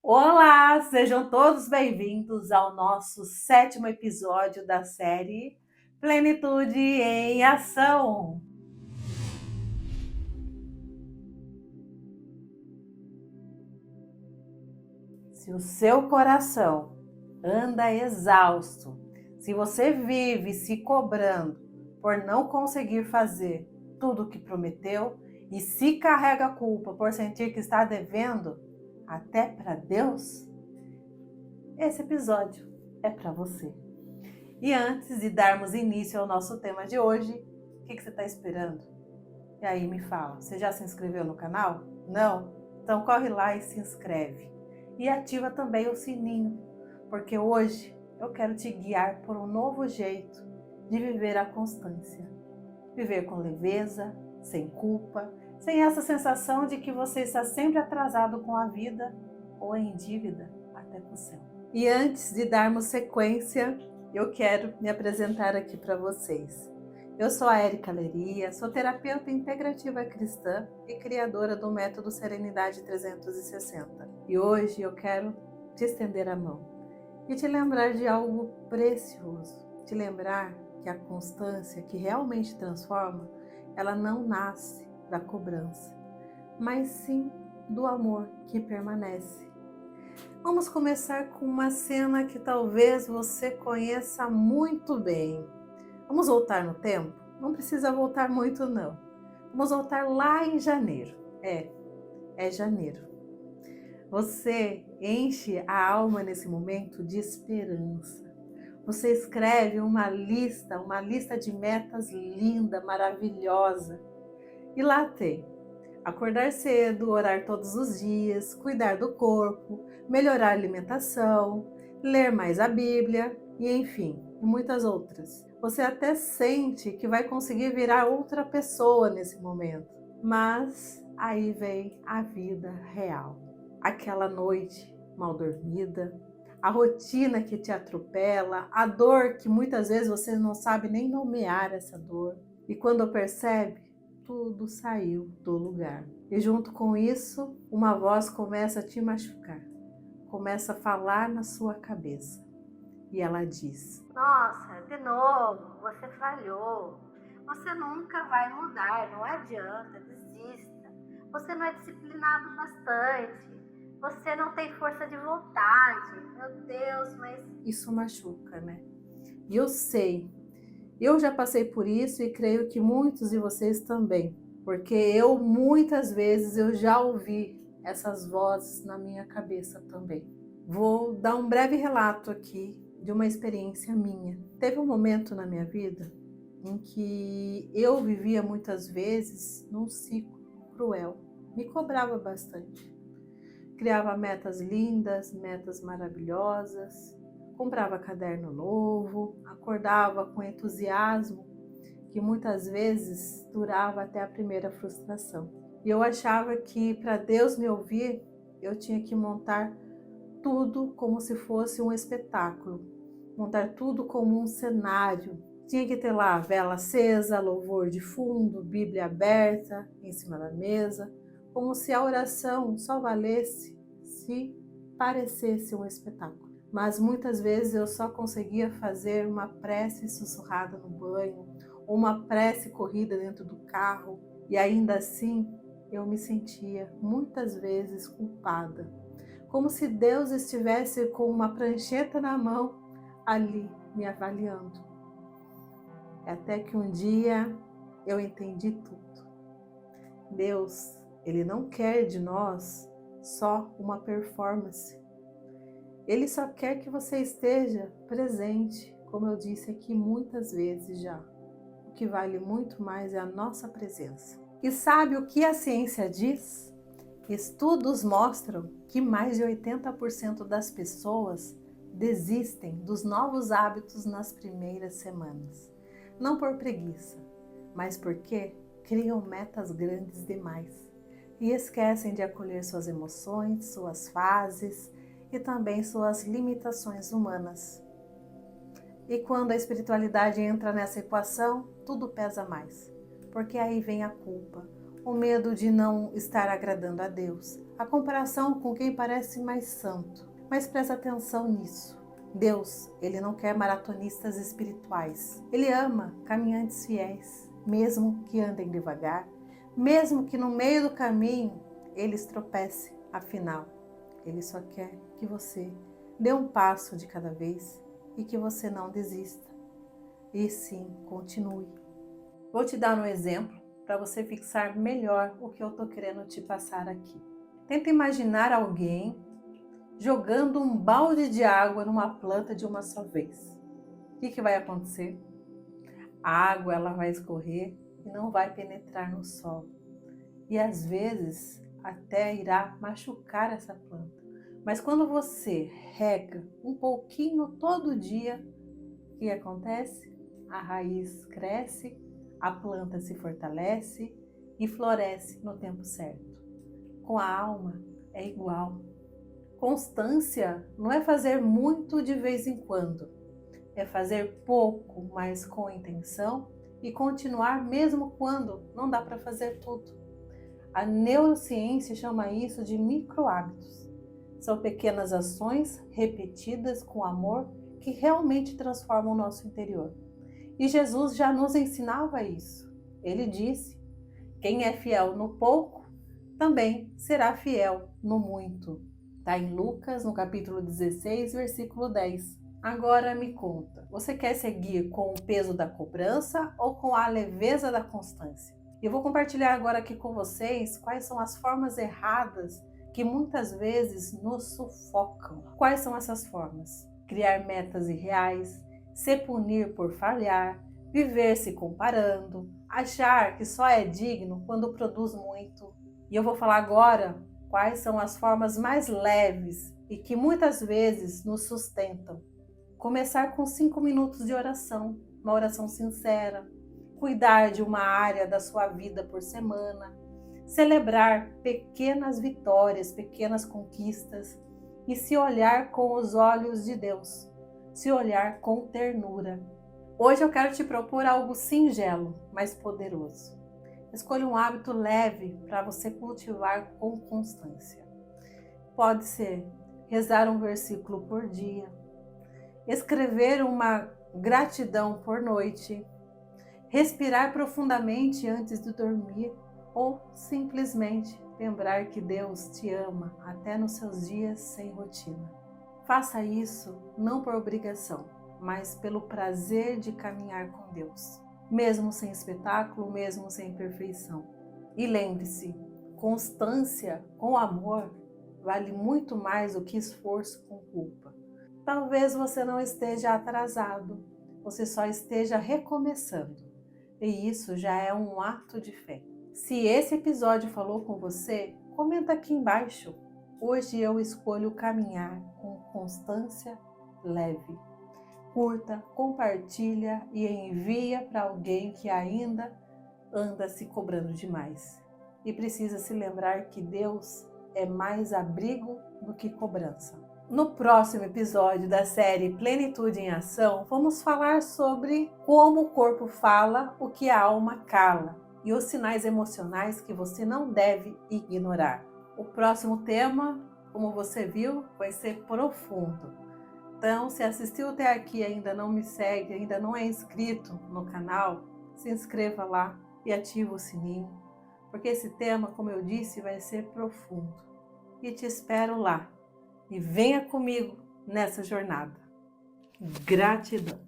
Olá, sejam todos bem-vindos ao nosso 7º episódio da série Plenitude em Ação. Se o seu coração anda exausto, se você vive se cobrando por não conseguir fazer tudo o que prometeu e se carrega a culpa por sentir que está devendo, até para Deus, esse episódio é para você. E antes de darmos início ao nosso tema de hoje, o que você está esperando? E aí me fala, você já se inscreveu no canal? Não? Então corre lá e se inscreve. E ativa também o sininho, porque hoje eu quero te guiar por um novo jeito de viver a constância. Viver com leveza, sem culpa, sem essa sensação de que você está sempre atrasado com a vida ou em dívida até com o céu. E antes de darmos sequência, eu quero me apresentar aqui para vocês. Eu sou a Érica Leria, sou terapeuta integrativa cristã e criadora do método Serenidade 360. E hoje eu quero te estender a mão e te lembrar de algo precioso. Te lembrar que a constância que realmente transforma, ela não nasce da cobrança, mas sim do amor que permanece. Vamos começar com uma cena que talvez você conheça muito bem. Vamos voltar no tempo? Não precisa voltar muito não. Vamos voltar lá em janeiro. É janeiro. Você enche a alma nesse momento de esperança. Você escreve uma lista de metas linda, maravilhosa. E lá tem: acordar cedo, orar todos os dias, cuidar do corpo, melhorar a alimentação, ler mais a Bíblia e enfim, e muitas outras. Você até sente que vai conseguir virar outra pessoa nesse momento, mas aí vem a vida real. Aquela noite mal dormida, a rotina que te atropela, a dor que muitas vezes você não sabe nem nomear essa dor. E quando percebe, tudo saiu do lugar. E junto com isso, uma voz começa a te machucar, começa a falar na sua cabeça. E ela diz: Nossa, de novo, você falhou. Você nunca vai mudar, não adianta, desista. Você não é disciplinado bastante. Você não tem força de vontade. Meu Deus, mas isso machuca, né? E eu sei, eu já passei por isso e creio que muitos de vocês também, porque muitas vezes eu já ouvi essas vozes na minha cabeça também. Vou dar um breve relato aqui de uma experiência minha. Teve um momento na minha vida em que eu vivia muitas vezes num ciclo cruel. Me cobrava bastante. Criava metas lindas, metas maravilhosas, comprava caderno novo, acordava com entusiasmo que muitas vezes durava até a primeira frustração. E eu achava que para Deus me ouvir, eu tinha que montar tudo como se fosse um espetáculo, montar tudo como um cenário. Tinha que ter lá vela acesa, louvor de fundo, Bíblia aberta em cima da mesa, como se a oração só valesse se parecesse um espetáculo. Mas muitas vezes eu só conseguia fazer uma prece sussurrada no banho, ou uma prece corrida dentro do carro, e ainda assim eu me sentia muitas vezes culpada, como se Deus estivesse com uma prancheta na mão ali me avaliando. Até que um dia eu entendi tudo. Deus, Ele não quer de nós só uma performance. Ele só quer que você esteja presente, como eu disse aqui muitas vezes já. O que vale muito mais é a nossa presença. E sabe o que a ciência diz? Estudos mostram que mais de 80% das pessoas desistem dos novos hábitos nas primeiras semanas. Não por preguiça, mas porque criam metas grandes demais e esquecem de acolher suas emoções, suas fases e também suas limitações humanas. E quando a espiritualidade entra nessa equação, tudo pesa mais, porque aí vem a culpa, o medo de não estar agradando a Deus, a comparação com quem parece mais santo. Mas presta atenção nisso. Deus, Ele não quer maratonistas espirituais. Ele ama caminhantes fiéis, mesmo que andem devagar, mesmo que no meio do caminho eles tropecem. Afinal, Ele só quer que você dê um passo de cada vez e que você não desista. E sim, continue. Vou te dar um exemplo para você fixar melhor o que eu estou querendo te passar aqui. Tenta imaginar alguém jogando um balde de água numa planta de uma só vez. O que vai acontecer? A água ela vai escorrer e não vai penetrar no solo. E às vezes até irá machucar essa planta. Mas quando você rega um pouquinho todo dia, o que acontece? A raiz cresce, a planta se fortalece e floresce no tempo certo. Com a alma é igual. Constância não é fazer muito de vez em quando, é fazer pouco, mas com intenção e continuar mesmo quando não dá para fazer tudo. A neurociência chama isso de microhábitos. São pequenas ações repetidas com amor que realmente transformam o nosso interior. E Jesus já nos ensinava isso. Ele disse: quem é fiel no pouco, também será fiel no muito. Está em Lucas, no capítulo 16, versículo 10. Agora me conta, você quer seguir com o peso da cobrança ou com a leveza da constância? Eu vou compartilhar agora aqui com vocês quais são as formas erradas que muitas vezes nos sufocam. Quais são essas formas? Criar metas irreais, se punir por falhar, viver se comparando, achar que só é digno quando produz muito. E eu vou falar agora quais são as formas mais leves e que muitas vezes nos sustentam. Começar com 5 minutos de oração, uma oração sincera, cuidar de uma área da sua vida por semana, celebrar pequenas vitórias, pequenas conquistas e se olhar com os olhos de Deus, se olhar com ternura. Hoje eu quero te propor algo singelo, mas poderoso. Escolha um hábito leve para você cultivar com constância. Pode ser rezar um versículo por dia, escrever uma gratidão por noite, respirar profundamente antes de dormir ou simplesmente lembrar que Deus te ama até nos seus dias sem rotina. Faça isso não por obrigação, mas pelo prazer de caminhar com Deus, mesmo sem espetáculo, mesmo sem perfeição. E lembre-se, constância com amor vale muito mais do que esforço com culpa. Talvez você não esteja atrasado, você só esteja recomeçando. E isso já é um ato de fé. Se esse episódio falou com você, comenta aqui embaixo. Hoje eu escolho caminhar com constância leve. Curta, compartilha e envia para alguém que ainda anda se cobrando demais. E precisa se lembrar que Deus é mais abrigo do que cobrança. No próximo episódio da série Plenitude em Ação, vamos falar sobre como o corpo fala o que a alma cala e os sinais emocionais que você não deve ignorar. O próximo tema, como você viu, vai ser profundo. Então, se assistiu até aqui e ainda não me segue, ainda não é inscrito no canal, se inscreva lá e ative o sininho, porque esse tema, como eu disse, vai ser profundo. E te espero lá. E venha comigo nessa jornada. Gratidão!